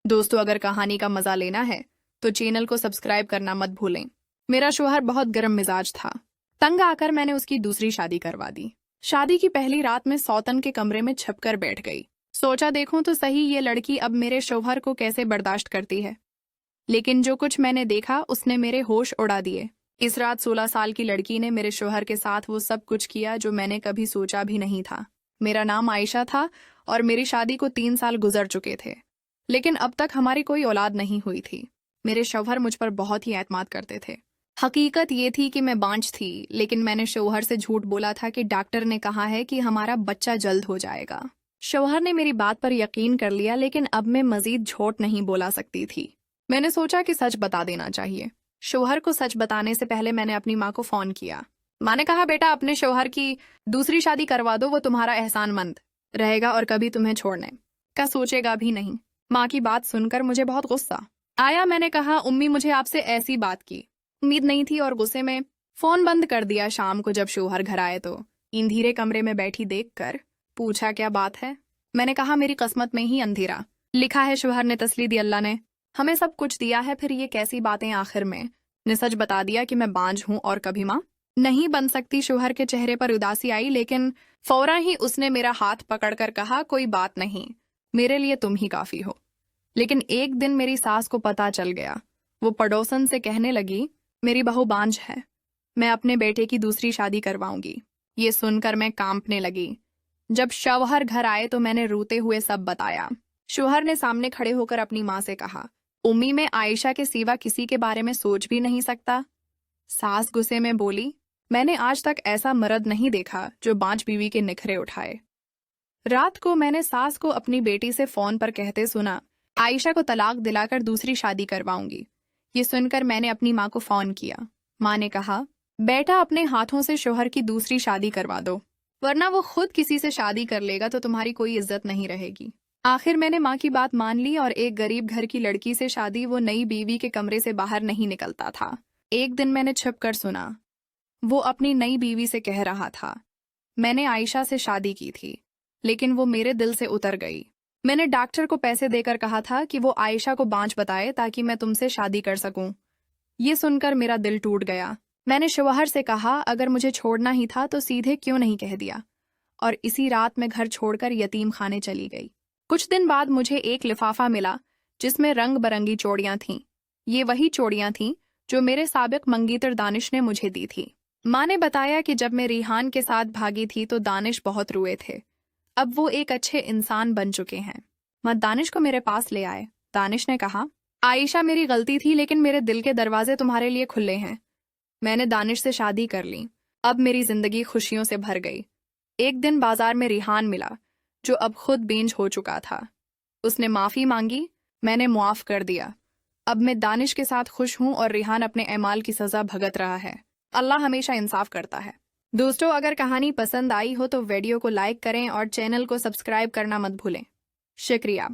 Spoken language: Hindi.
दोस्तों, अगर कहानी का मजा लेना है तो चैनल को सब्सक्राइब करना मत भूलें। मेरा शोहर बहुत गर्म मिजाज था। तंग आकर मैंने उसकी दूसरी शादी करवा दी। शादी की पहली रात में सौतन के कमरे में छपकर बैठ गई। सोचा देखूं तो सही ये लड़की अब मेरे शोहर को कैसे बर्दाश्त करती है। लेकिन जो कुछ मैंने देखा उसने मेरे होश उड़ा दिए। इस रात 16 साल की लड़की ने मेरे शोहर के साथ वो सब कुछ किया जो मैंने कभी सोचा भी नहीं था। मेरा नाम आयशा था और मेरी शादी को 3 साल गुजर चुके थे, लेकिन अब तक हमारी कोई औलाद नहीं हुई थी। मेरे शौहर मुझ पर बहुत ही एतमाद करते थे। हकीकत ये थी कि मैं बांझ थी, लेकिन मैंने शौहर से झूठ बोला था कि डॉक्टर ने कहा है कि हमारा बच्चा जल्द हो जाएगा। शौहर ने मेरी बात पर यकीन कर लिया, लेकिन अब मैं मजीद झूठ नहीं बोला सकती थी। मैंने सोचा कि सच बता देना चाहिए। शौहर को सच बताने से पहले मैंने अपनी माँ को फोन किया। माँ ने कहा, बेटा अपने शौहर की दूसरी शादी करवा दो, वो तुम्हारा एहसानमंद रहेगा और कभी तुम्हें छोड़ने का सोचेगा भी नहीं। माँ की बात सुनकर मुझे बहुत गुस्सा आया। मैंने कहा, उम्मी मुझे आपसे ऐसी बात की उम्मीद नहीं थी, और गुस्से में फोन बंद कर दिया। शाम को जब शौहर घर आए तो अंधेरे कमरे में बैठी देखकर पूछा, क्या बात है? मैंने कहा, मेरी किस्मत में ही अंधेरा लिखा है। शौहर ने तसल्ली दी, अल्लाह ने हमें सब कुछ दिया है, फिर ये कैसी बातें। आखिर में ने सच बता दिया कि मैं बांझ हूं और कभी माँ नहीं बन सकती। शौहर के चेहरे पर उदासी आई, लेकिन फौरन ही उसने मेरा हाथ पकड़कर कहा, कोई बात नहीं, मेरे लिए तुम ही काफी हो। लेकिन एक दिन मेरी सास को पता चल गया। वो पड़ोसन से कहने लगी, मेरी बहू बांझ है, मैं अपने बेटे की दूसरी शादी करवाऊंगी। ये सुनकर मैं कांपने लगी। जब शौहर घर आए तो मैंने रोते हुए सब बताया। शौहर ने सामने खड़े होकर अपनी माँ से कहा, उम्मी मैं आयशा के सिवा किसी के बारे में सोच भी नहीं सकता। सास गुस्से में बोली, मैंने आज तक ऐसा मर्द नहीं देखा जो बांझ बीवी के निखरे उठाए। रात को मैंने सास को अपनी बेटी से फोन पर कहते सुना, आयशा को तलाक दिलाकर दूसरी शादी करवाऊंगी। ये सुनकर मैंने अपनी माँ को फोन किया। माँ ने कहा, बेटा अपने हाथों से शौहर की दूसरी शादी करवा दो, वरना वो खुद किसी से शादी कर लेगा तो तुम्हारी कोई इज्जत नहीं रहेगी। आखिर मैंने माँ की बात मान ली और एक गरीब घर की लड़की से शादी। वो नई बीवी के कमरे से बाहर नहीं निकलता था। एक दिन मैंने छिप कर सुना, वो अपनी नई बीवी से कह रहा था, मैंने आयशा से शादी की थी, लेकिन वो मेरे दिल से उतर गई। मैंने डॉक्टर को पैसे देकर कहा था कि वो आयशा को बांझ बताए ताकि मैं तुमसे शादी कर सकूं। ये सुनकर मेरा दिल टूट गया। मैंने शौहर से कहा, अगर मुझे छोड़ना ही था तो सीधे क्यों नहीं कह दिया। और इसी रात मैं घर छोड़कर यतीम खाने चली गई। कुछ दिन बाद मुझे एक लिफाफा मिला जिसमें रंग बरंगी चूड़ियां थीं। ये वही चूड़ियां थीं जो मेरे साबिक मंगीतर दानिश ने मुझे दी थी। माँ ने बताया कि जब मैं रिहान के साथ भागी थी तो दानिश बहुत रोए थे। अब वो एक अच्छे इंसान बन चुके हैं। माँ दानिश को मेरे पास ले आए। दानिश ने कहा, आयशा मेरी गलती थी, लेकिन मेरे दिल के दरवाजे तुम्हारे लिए खुले हैं। मैंने दानिश से शादी कर ली। अब मेरी जिंदगी खुशियों से भर गई। एक दिन बाजार में रिहान मिला, जो अब खुद बेंच हो चुका था। उसने माफी मांगी, मैंने मुआफ कर दिया। अब मैं दानिश के साथ खुश हूं और रिहान अपने एमाल की सजा भुगत रहा है। अल्लाह हमेशा इंसाफ करता है। दोस्तों, अगर कहानी पसंद आई हो तो वीडियो को लाइक करें और चैनल को सब्सक्राइब करना मत भूलें। शुक्रिया।